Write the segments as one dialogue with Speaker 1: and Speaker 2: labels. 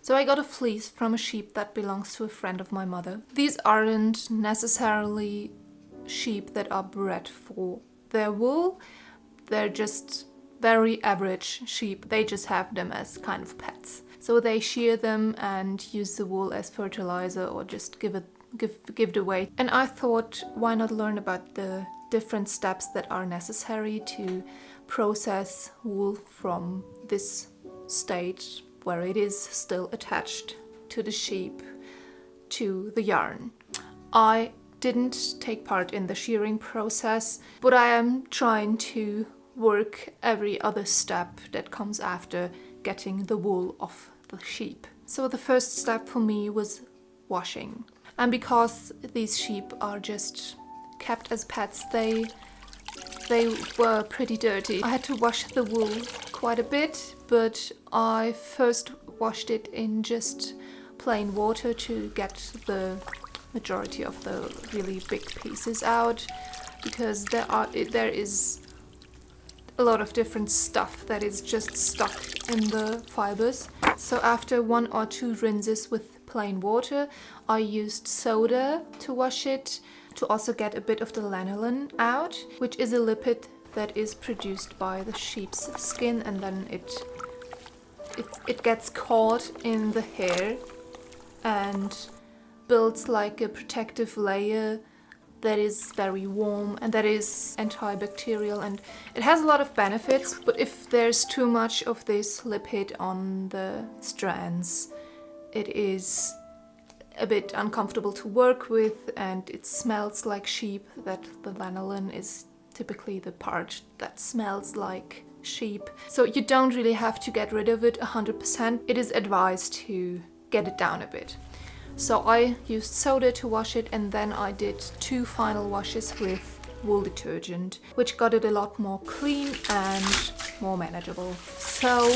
Speaker 1: So I got a fleece from a sheep that belongs to a friend of my mother. These aren't necessarily sheep that are bred for their wool. They're just very average sheep. They just have them as kind of pets. So they shear them and use the wool as fertilizer or just give it away. And I thought, why not learn about the different steps that are necessary to process wool from this stage where it is still attached to the sheep to the yarn. I didn't take part in the shearing process, but I am trying to work every other step that comes after getting the wool off the sheep. So the first step for me was washing. And because these sheep are just kept as pets, they were pretty dirty. I had to wash the wool quite a bit, but I first washed it in just plain water to get the majority of the really big pieces out, because there is a lot of different stuff that is just stuck in the fibers. So after 1 or 2 rinses with plain water, I used soda to wash it, to also get a bit of the lanolin out, which is a lipid that is produced by the sheep's skin, and then it gets caught in the hair and builds like a protective layer that is very warm and that is antibacterial, and it has a lot of benefits. But if there's too much of this lipid on the strands, it is a bit uncomfortable to work with, and it smells like sheep. That the lanolin is typically the part that smells like sheep. So you don't really have to get rid of it 100%. It is advised to get it down a bit. So I used soda to wash it, and then I did 2 final washes with wool detergent, which got it a lot more clean and more manageable. So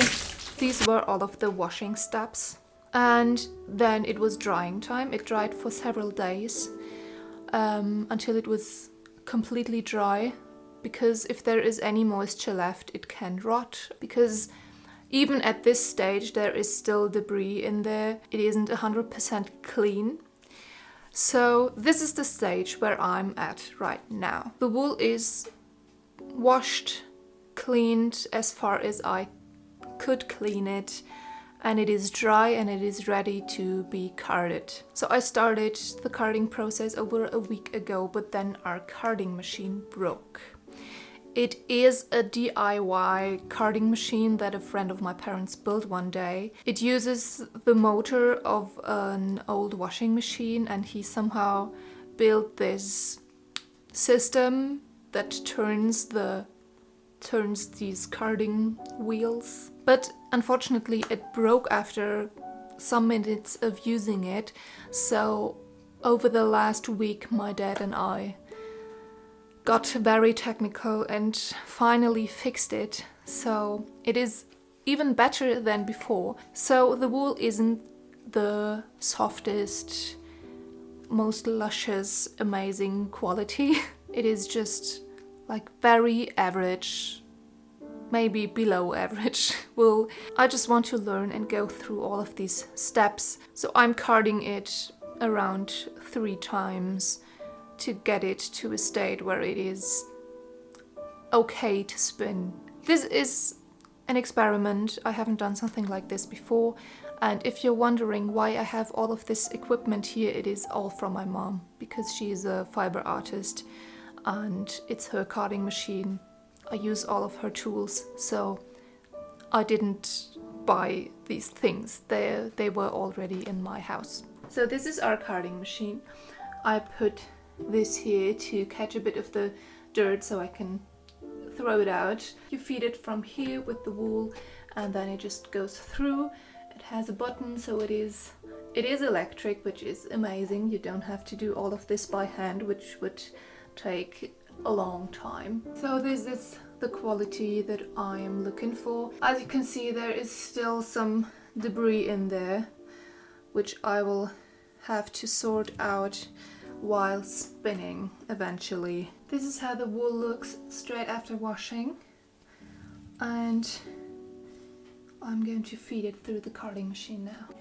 Speaker 1: these were all of the washing steps. And then it was drying time. It dried for several days until it was completely dry, because if there is any moisture left, it can rot, because even at this stage there is still debris in there. It isn't 100% clean. So this is the stage where I'm at right now. The wool is washed, cleaned as far as I could clean it, and it is dry and it is ready to be carded. So I started the carding process over a week ago, but then our carding machine broke. It is a DIY carding machine that a friend of my parents built one day. It uses the motor of an old washing machine, and he somehow built this system that turns these carding wheels. But unfortunately it broke after some minutes of using it. So over the last week my dad and I got very technical and finally fixed it. So it is even better than before. So the wool isn't the softest, most luscious, amazing quality. It is just like very average, maybe below average wool. I just want to learn and go through all of these steps. So I'm carding it around 3 times to get it to a state where it is okay to spin. This is an experiment. I haven't done something like this before. And if you're wondering why I have all of this equipment here, it is all from my mom, because she is a fiber artist and it's her carding machine. I use all of her tools, so I didn't buy these things. They were already in my house. So this is our carding machine. I put this here to catch a bit of the dirt so I can throw it out. You feed it from here with the wool, and then it just goes through. It has a button, so it is electric, which is amazing. You don't have to do all of this by hand, which would take a long time. So this is the quality that I am looking for. As you can see, there is still some debris in there, which I will have to sort out while spinning eventually. This is how the wool looks straight after washing, and I'm going to feed it through the carding machine now.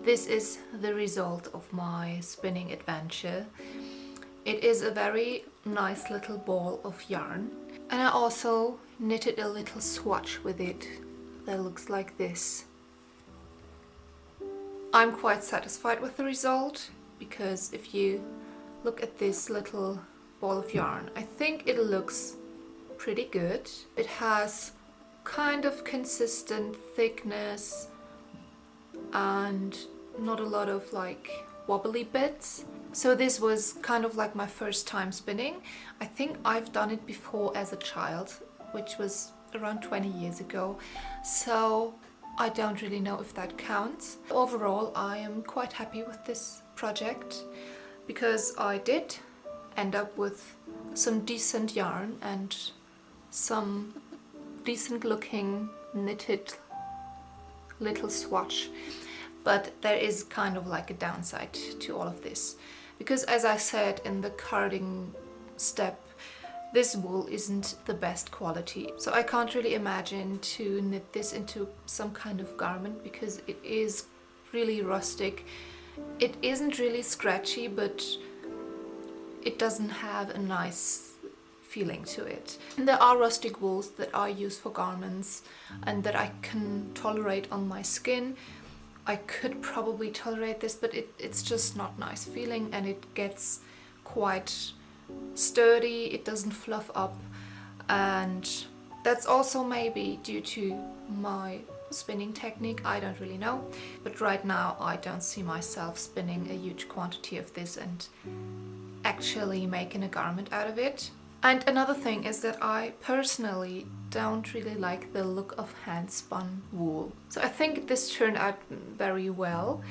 Speaker 1: This is the result of my spinning adventure. It is a very nice little ball of yarn, and I also knitted a little swatch with it that looks like this. I'm quite satisfied with the result because if you look at this little ball of yarn, I think it looks pretty good. It has kind of consistent thickness and not a lot of like wobbly bits. So this was kind of like my first time spinning. I think I've done it before as a child, which was around 20 years ago. So I don't really know if that counts. Overall, I am quite happy with this project because I did end up with some decent yarn and some decent looking knitted little swatch. But there is kind of like a downside to all of this, because as I said in the carding step, this wool isn't the best quality. So I can't really imagine to knit this into some kind of garment because it is really rustic. It isn't really scratchy, but it doesn't have a nice feeling to it. And there are rustic wools that I use for garments and that I can tolerate on my skin. I could probably tolerate this, but it's just not nice feeling, and it gets quite sturdy, it doesn't fluff up, and that's also maybe due to my spinning technique, I don't really know. But right now I don't see myself spinning a huge quantity of this and actually making a garment out of it. And another thing is that I personally don't really like the look of hand-spun wool. So I think this turned out very well,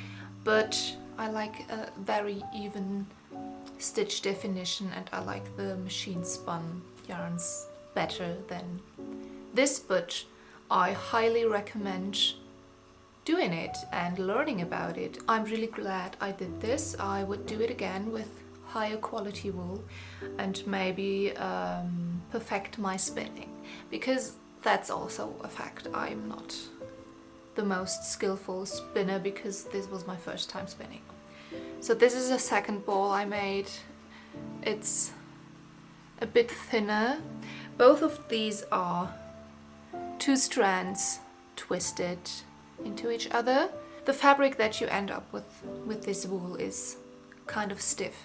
Speaker 1: but I like a very even stitch definition, and I like the machine-spun yarns better than this, but I highly recommend doing it and learning about it. I'm really glad I did this. I would do it again with higher quality wool and maybe perfect my spinning, because that's also a fact. I'm not the most skillful spinner because this was my first time spinning. So this is a second ball I made. It's a bit thinner. Both of these are 2 strands twisted into each other. The fabric that you end up with this wool is kind of stiff.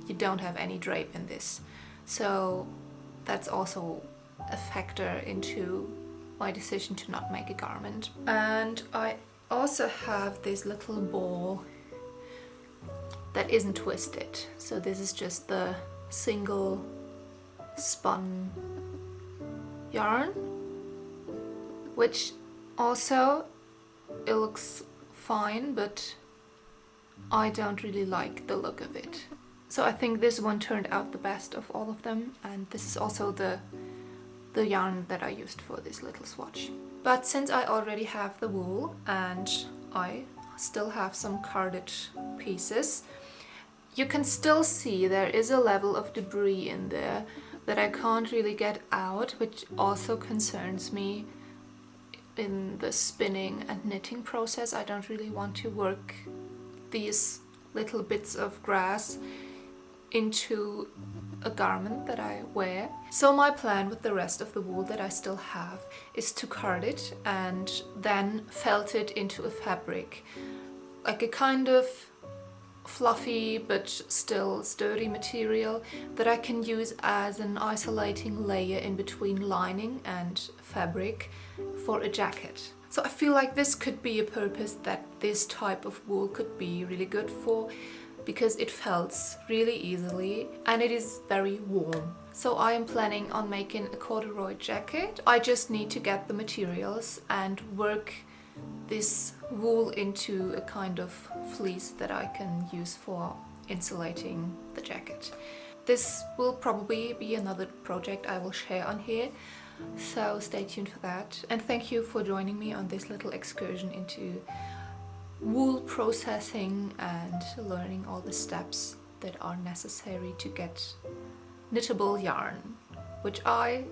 Speaker 1: You don't have any drape in this. So that's also a factor into my decision to not make a garment. And I also have this little ball that isn't twisted. So this is just the single spun yarn, which also it looks fine, but I don't really like the look of it. So I think this one turned out the best of all of them, and this is also the yarn that I used for this little swatch. But since I already have the wool and I still have some carded pieces, you can still see there is a level of debris in there that I can't really get out, which also concerns me in the spinning and knitting process. I don't really want to work these little bits of grass into a garment that I wear. So my plan with the rest of the wool that I still have is to card it and then felt it into a fabric, like a kind of fluffy but still sturdy material that I can use as an isolating layer in between lining and fabric for a jacket. So I feel like this could be a purpose that this type of wool could be really good for, because it felts really easily and it is very warm. So I am planning on making a corduroy jacket. I just need to get the materials and work this wool into a kind of fleece that I can use for insulating the jacket. This will probably be another project I will share on here, so stay tuned for that. And thank you for joining me on this little excursion into wool processing and learning all the steps that are necessary to get knitable yarn, which I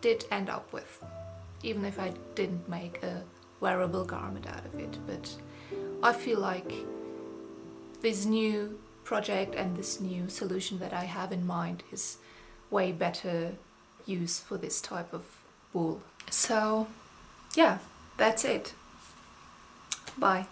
Speaker 1: did end up with, even if I didn't make a wearable garment out of it. But I feel like this new project and this new solution that I have in mind is way better use for this type of wool. So yeah, that's it. Bye.